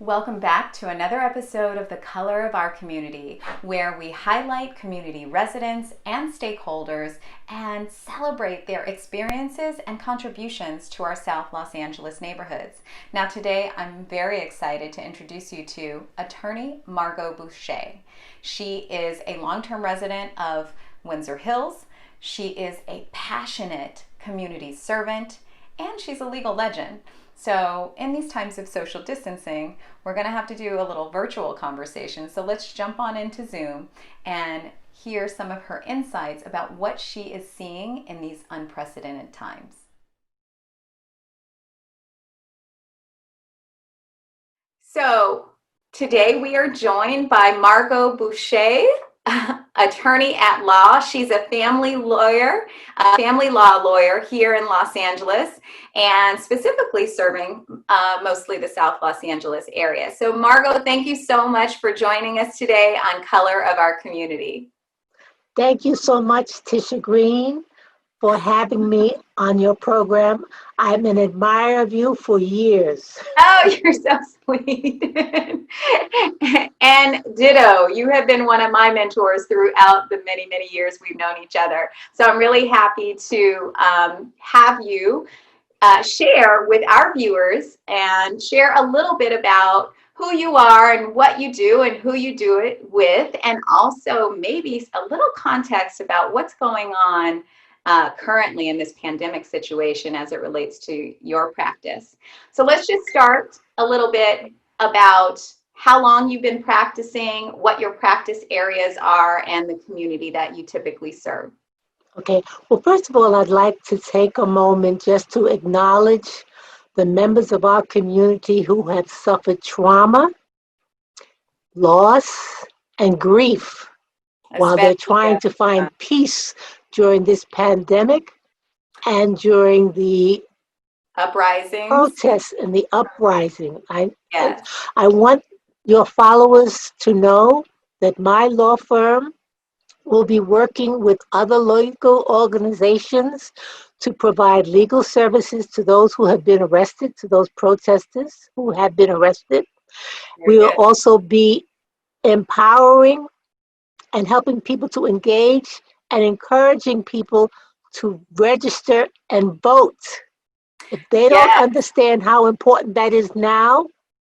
Welcome back to another episode of The Color of Our Community, where we highlight community residents and stakeholders and celebrate their experiences and contributions to our South Los Angeles neighborhoods. Now today I'm very excited to introduce you to attorney Margo Bouchet. She is a long-term resident of Windsor Hills. She is a passionate community servant, and she's a legal legend. So in these times of social distancing, we're going to have to do a little virtual conversation. So let's jump on into Zoom and hear some of her insights about what she is seeing in these unprecedented times. So today we are joined by Margo Bouchet, attorney at law. She's a family lawyer, family law lawyer here in Los Angeles, and specifically serving mostly the South Los Angeles area. So Margo, thank you so much for joining us today on Color of Our Community. Thank you so much, Tisha Green, for having me on your program. I'm an admirer of you for years. Oh, you're so sweet. And ditto, you have been one of my mentors throughout the many, many years we've known each other. So I'm really happy to have you share with our viewers and share a little bit about who you are and what you do and who you do it with, and also maybe a little context about what's going on currently in this pandemic situation as it relates to your practice. So let's just start a little bit about how long you've been practicing, what your practice areas are, and the community that you typically serve. Okay, well, first of all, I'd like to take a moment just to acknowledge the members of our community who have suffered trauma, loss, and grief while they're trying to find peace during this pandemic and during the uprising, protests and the uprising. I want your followers to know that my law firm will be working with other legal organizations to provide legal services to those who have been arrested, to those protesters who have been arrested. We will also be empowering and helping people to engage and encouraging people to register and vote. If they don't understand how important that is now,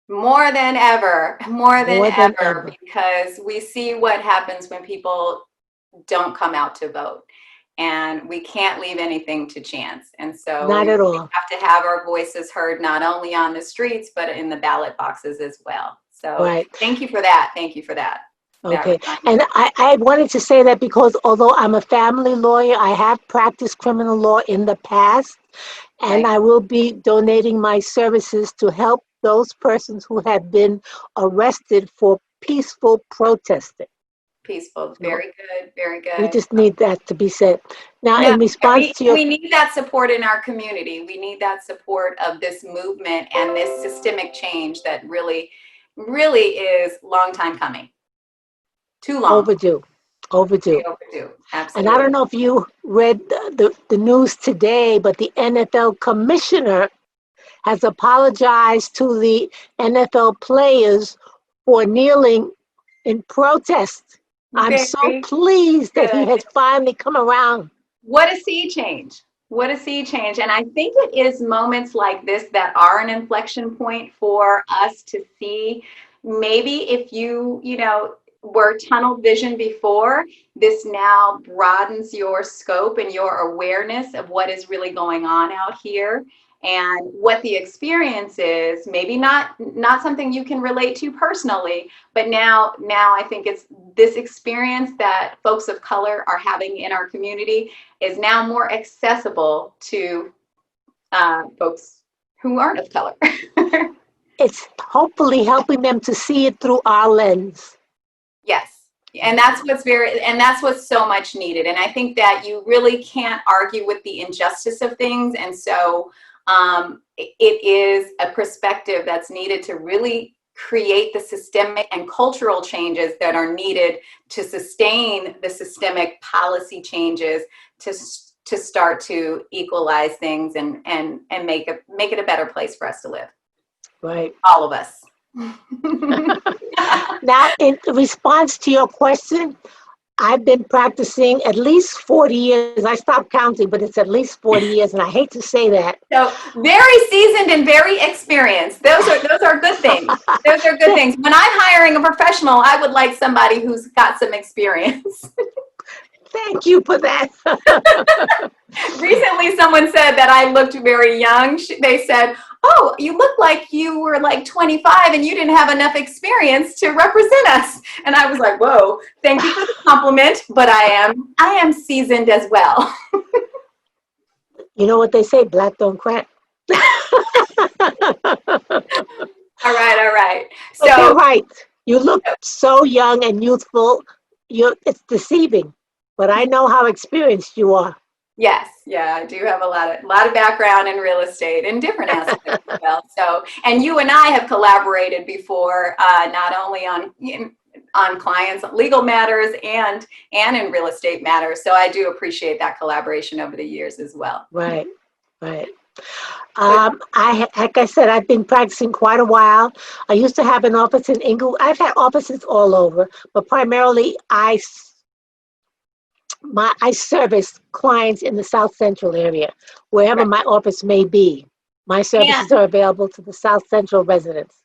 more than ever, because we see what happens when people don't come out to vote, and we can't leave anything to chance. And so not at all. We have to have our voices heard, not only on the streets, but in the ballot boxes as well. So Thank you for that. Thank you for that. Okay, and I wanted to say that because although I'm a family lawyer, I have practiced criminal law in the past, and I will be donating my services to help those persons who have been arrested for peaceful protesting. Peaceful, very good, very good. We just need that to be said. Now, in response to your... We need that support in our community. We need that support of this movement and this systemic change that really, really is long time coming. Too long. Overdue. Absolutely. And I don't know if you read the news today, but the NFL commissioner has apologized to the NFL players for kneeling in protest. I'm so pleased that he has finally come around. What a sea change. What a sea change. And I think it is moments like this that are an inflection point for us to see. Maybe if you were tunnel vision before, this now broadens your scope and your awareness of what is really going on out here and what the experience is. Maybe not something you can relate to personally, but now I think it's this experience that folks of color are having in our community is now more accessible to folks who aren't of color. It's hopefully helping them to see it through our lens. Yes. And that's what's so much needed. And I think that you really can't argue with the injustice of things. And so it is a perspective that's needed to really create the systemic and cultural changes that are needed to sustain the systemic policy changes to start to equalize things and make it a better place for us to live. Right. All of us. Now, in response to your question, I've been practicing at least 40 years. I stopped counting, but it's at least 40 years, and I hate to say that. So very seasoned and very experienced. Those are good things. Those are good things. When I'm hiring a professional, I would like somebody who's got some experience. Thank you for that. Recently, someone said that I looked very young. They said, "Oh, you look like you were like 25 and you didn't have enough experience to represent us." And I was like, "Whoa, thank you for the compliment, but I am seasoned as well." You know what they say, black don't crack. All right, all right. But they're So, right. You look so young and youthful. It's deceiving, but I know how experienced you are. yes, yeah, I do have a lot of background in real estate in different aspects as well. So, and you and I have collaborated before, not only on clients, legal matters, and in real estate matters. So I do appreciate that collaboration over the years as well. Right, right. Like I said, I've been practicing quite a while. I used to have an office in Inglewood. I've had offices all over, but primarily I service clients in the South Central area, wherever Right. my office may be. My And services are available to the South Central residents.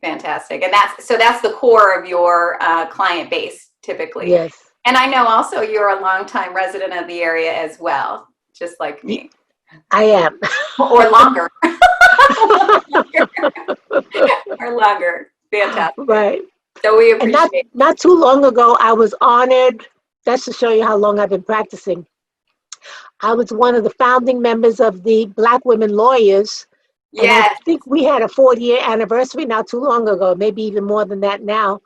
fantastic. And that's the core of your client base typically. Yes, And I know also you're a longtime resident of the area as well, just like me, I am. or longer. Or longer. Fantastic. Right. So we And not appreciate. not too long ago, I was honored. That's to show you how long I've been practicing. I was one of the founding members of the Black Women Lawyers, and I Yes. think we had a 40-year anniversary not too long ago, maybe even more than that now.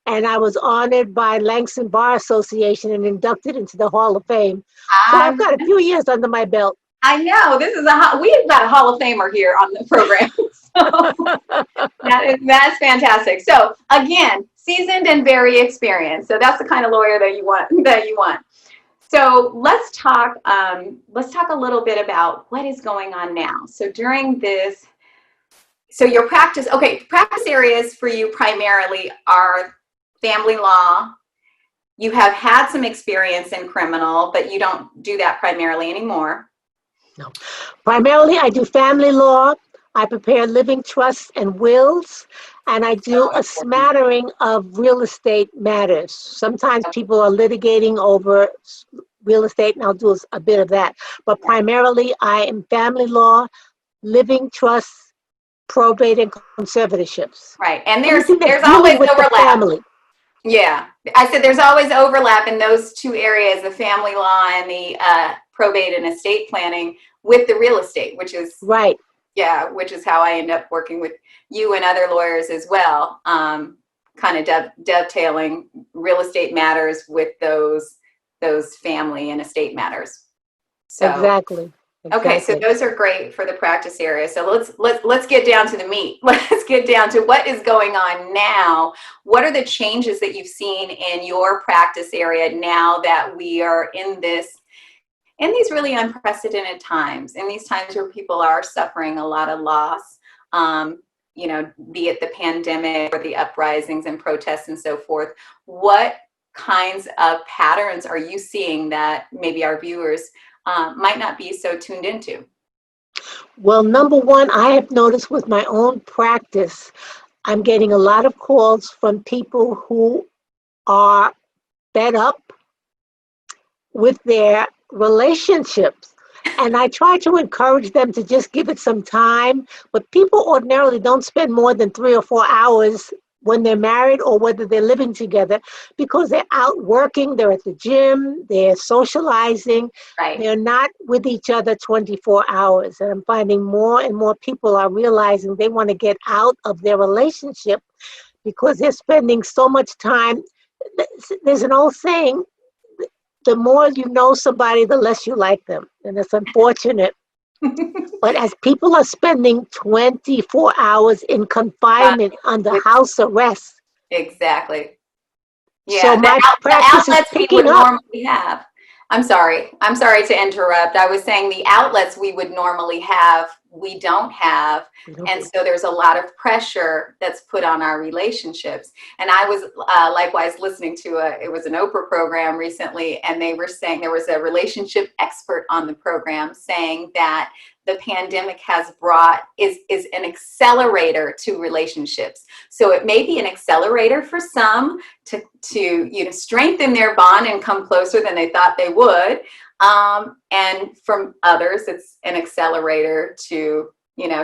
And I was honored by Langston Bar Association and inducted into the Hall of Fame. So I've got a few years under my belt. I know this is we've got a Hall of Famer here on the program. So that's fantastic. So again, seasoned and very experienced. So that's the kind of lawyer that you want. So let's talk a little bit about what is going on now. So during this, so your practice areas for you primarily are family law. You have had some experience in criminal, but you don't do that primarily anymore. No. Primarily, I do family law. I prepare living trusts and wills, and I do a smattering of real estate matters. Sometimes people are litigating over real estate, and I'll do a bit of that. But primarily, I am family law, living trusts, probate, and conservatorships. Right, and Anything that's there's dealing always with the overlap. family. Yeah, I said there's always overlap in those two areas, the family law and the probate and estate planning with the real estate, which is Right. Yeah, which is how I end up working with you and other lawyers as well, kind of dovetailing real estate matters with those family and estate matters. So Exactly. okay, so those are great for the practice area. So let's get down to the meat. Let's get down to what is going on now. What are the changes that you've seen in your practice area now that we are in these really unprecedented times, in these times where people are suffering a lot of loss, be it the pandemic or the uprisings and protests and so forth. What kinds of patterns are you seeing that maybe our viewers might not be so tuned into? Well, number one, I have noticed with my own practice, I'm getting a lot of calls from people who are fed up with their relationships. And I try to encourage them to just give it some time. But people ordinarily don't spend more than 3 or 4 hours when they're married or whether they're living together because they're out working, they're at the gym, they're socializing, Right. They're not with each other 24 hours. And I'm finding more and more people are realizing they want to get out of their relationship because they're spending so much time. There's an old saying, the more you know somebody, the less you like them. And it's unfortunate. But as people are spending 24 hours in confinement under house arrest. Exactly. Yeah, So my practice is outlets we would picking up. normally have. I'm sorry to interrupt. I was saying the outlets we would normally have we don't have. And so there's a lot of pressure that's put on our relationships. And I was likewise listening to it was an Oprah program recently, and they were saying, there was a relationship expert on the program saying that the pandemic is an accelerator to relationships. So it may be an accelerator for some to strengthen their bond and come closer than they thought they would. And from others, it's an accelerator to,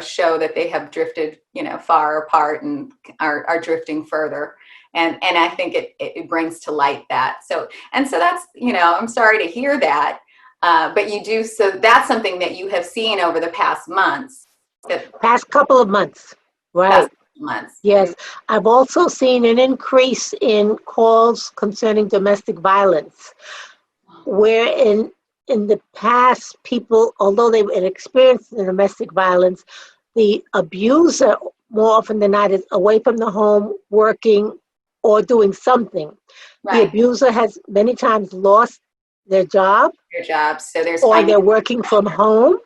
show that they have drifted, far apart and are drifting further. And I think it brings to light that. So that's, I'm sorry to hear that. But you do, so that's something that you have seen over the past months. Past couple of months, right? Months. Yes. I've also seen an increase in calls concerning domestic violence, where in the past, people, although they had experienced the domestic violence, the abuser, more often than not, is away from the home, working or doing something. Right. The abuser has many times lost their job. So there's or they're working from home.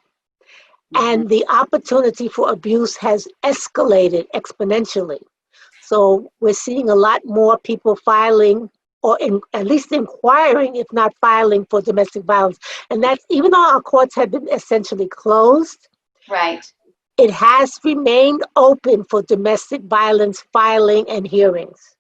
And the opportunity for abuse has escalated exponentially. So we're seeing a lot more people filing, or at least inquiring, if not filing, for domestic violence. And that's, even though our courts have been essentially closed, right, it has remained open for domestic violence filing and hearings.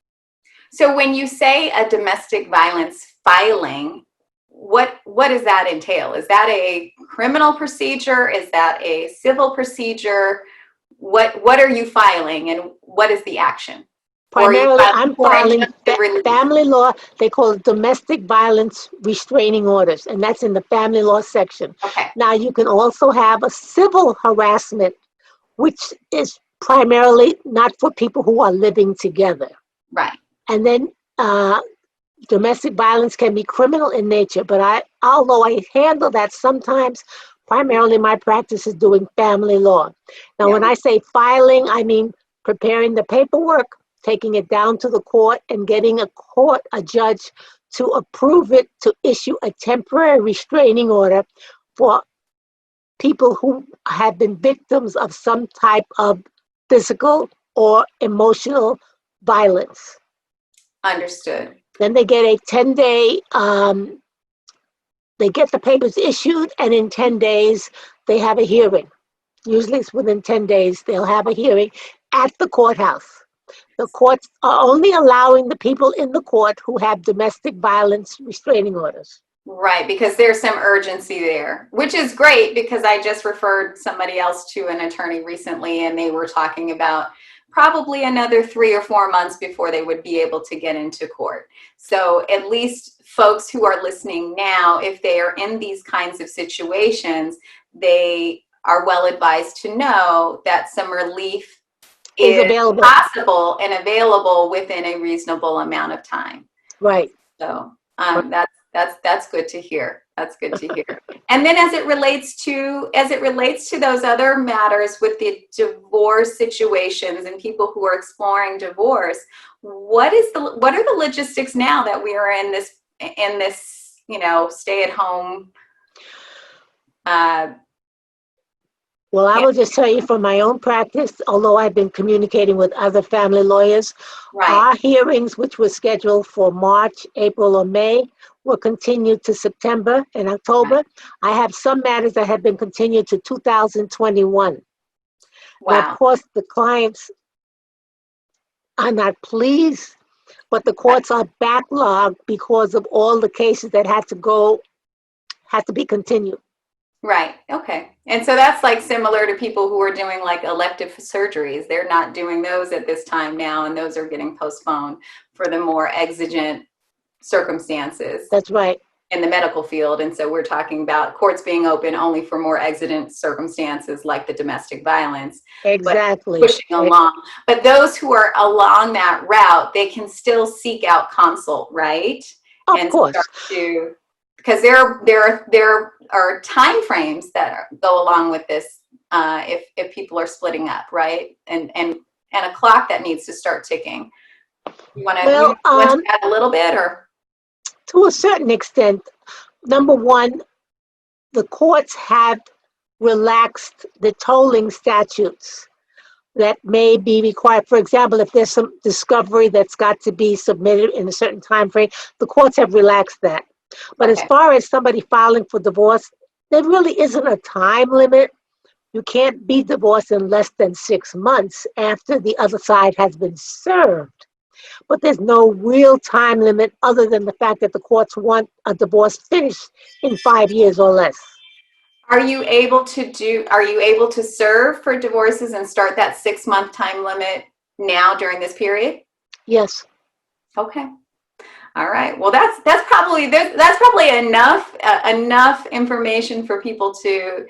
So when you say a domestic violence filing, what does that entail? Is that a criminal procedure? Is that a civil procedure? What are you filing, and what is the action? Primarily, I'm filing family law. They call it domestic violence restraining orders, and that's in the family law section. Okay. Now, you can also have a civil harassment, which is primarily not for people who are living together. Right. And then domestic violence can be criminal in nature, but although I handle that sometimes, primarily my practice is doing family law. Now, when I say filing, I mean preparing the paperwork, taking it down to the court, and getting a judge to approve it, to issue a temporary restraining order for people who have been victims of some type of physical or emotional violence. Understood. Then they get a 10-day, they get the papers issued, and in 10 days, they have a hearing. Usually it's within 10 days, they'll have a hearing at the courthouse. The courts are only allowing the people in the court who have domestic violence restraining orders. Right, because there's some urgency there, which is great, because I just referred somebody else to an attorney recently, and they were talking about probably another 3 or 4 months before they would be able to get into court. So at least folks who are listening now, if they are in these kinds of situations, they are well advised to know that some relief is available, possible and available within a reasonable amount of time. Right. So that's good to hear. That's good to hear. And then as it relates to those other matters with the divorce situations and people who are exploring divorce, what are the logistics now that we are in this stay at home? Well, I will just tell you from my own practice, although I've been communicating with other family lawyers, our hearings, which were scheduled for March, April, or May, were continued to September and October. Right. I have some matters that have been continued to 2021. Wow. Now, of course, the clients are not pleased, but the courts are backlogged because of all the cases that had to be continued. Right. Okay. And so that's like similar to people who are doing like elective surgeries. They're not doing those at this time now, and those are getting postponed for the more exigent circumstances. That's right. In the medical field. And so we're talking about courts being open only for more exigent circumstances like the domestic violence. Exactly. Pushing along. But those who are along that route, they can still seek out consult, right? Of course. Because there are time frames that go along with this if people are splitting up, right? And a clock that needs to start ticking. You want to add a little bit, or? To a certain extent. Number one, the courts have relaxed the tolling statutes that may be required. For example, if there's some discovery that's got to be submitted in a certain time frame, the courts have relaxed that. But as far as somebody filing for divorce, there really isn't a time limit. You can't be divorced in less than 6 months after the other side has been served. But there's no real time limit other than the fact that the courts want a divorce finished in 5 years or less. Are you able to serve for divorces and start that 6-month time limit now during this period? Yes. Okay. All right. Well, that's probably enough information for people to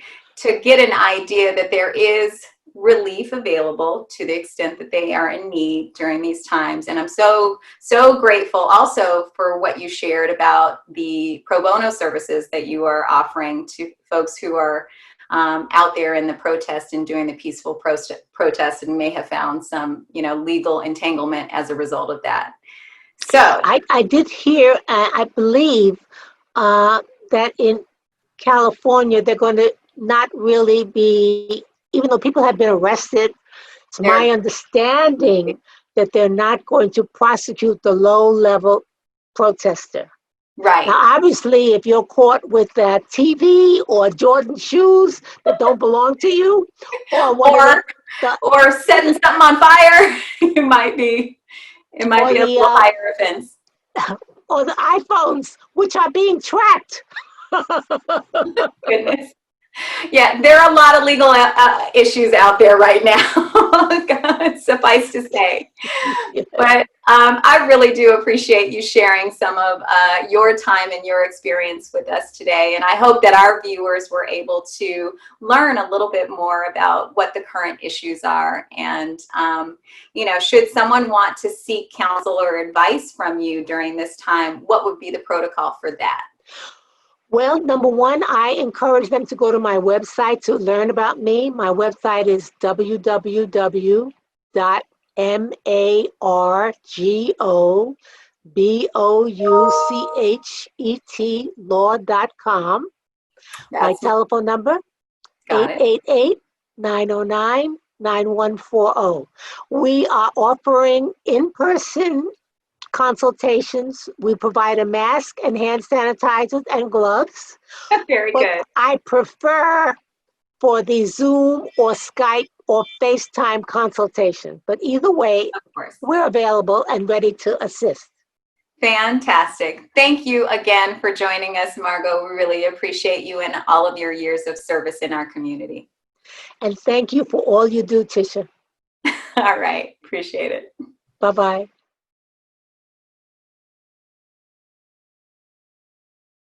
get an idea that there is relief available to the extent that they are in need during these times. And I'm so grateful also for what you shared about the pro bono services that you are offering to folks who are out there in the protest and doing the peaceful protest and may have found some, legal entanglement as a result of that. So I did hear, I believe, that in California, they're going to not really be, even though people have been arrested, it's my understanding that they're not going to prosecute the low-level protester. Right. Now, obviously, if you're caught with a TV or Jordan shoes that don't belong to you, or setting something on fire, it might be a little higher offense. Or the iPhones, which are being tracked. Goodness. Yeah, there are a lot of legal issues out there right now, suffice to say. But I really do appreciate you sharing some of your time and your experience with us today. And I hope that our viewers were able to learn a little bit more about what the current issues are. And, should someone want to seek counsel or advice from you during this time, what would be the protocol for that? Well, number one, I encourage them to go to my website to learn about me. My website is www.margobouchet.law.com. My telephone number, 888-909-9140. We are offering in-person consultations. We provide a mask and hand sanitizers and gloves. Very good. I prefer for the Zoom or Skype or FaceTime consultation. But either way, we're available and ready to assist. Fantastic. Thank you again for joining us, Margo. We really appreciate you and all of your years of service in our community. And thank you for all you do, Tisha. All right. Appreciate it. Bye-bye.